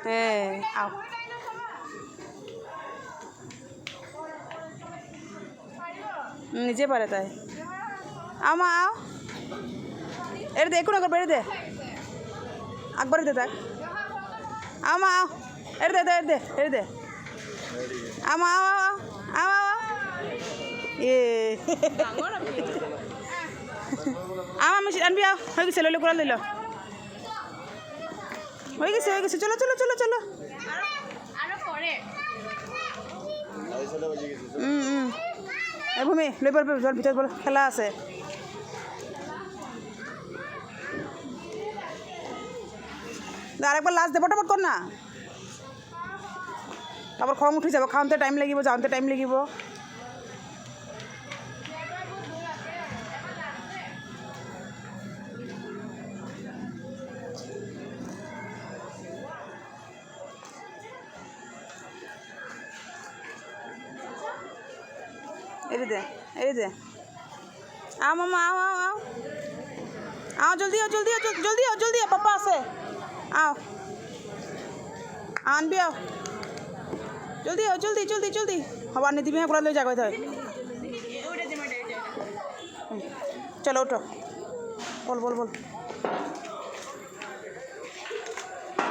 आओ নিজে পারে তাই आओ মা आओ এটা দে একটু না বেড়ে দে একবারে দে দেখ आओ মা आओ এটা দে आओ মা आओ এ আমি আনবি आओ হয়ে গেছে লইলো করে লইলো হয়ে গেছে চলো চলো চলো চলো ভূমি লই পারবে জল ভিতর বল খেলা আছে আরেকবার লাস্ট দে ফটাফট কর না তারপর খং উঠে যাব খাওয়াতে টাইম লাগিব যাওয়াতে টাইম লাগিব এই দে आओ मामा आओ जल्दी आओ पापा আছে आओ आनबी आओ जल्दी हवा नहीं दिबे पूरा ले जागो था चलो उठो बोल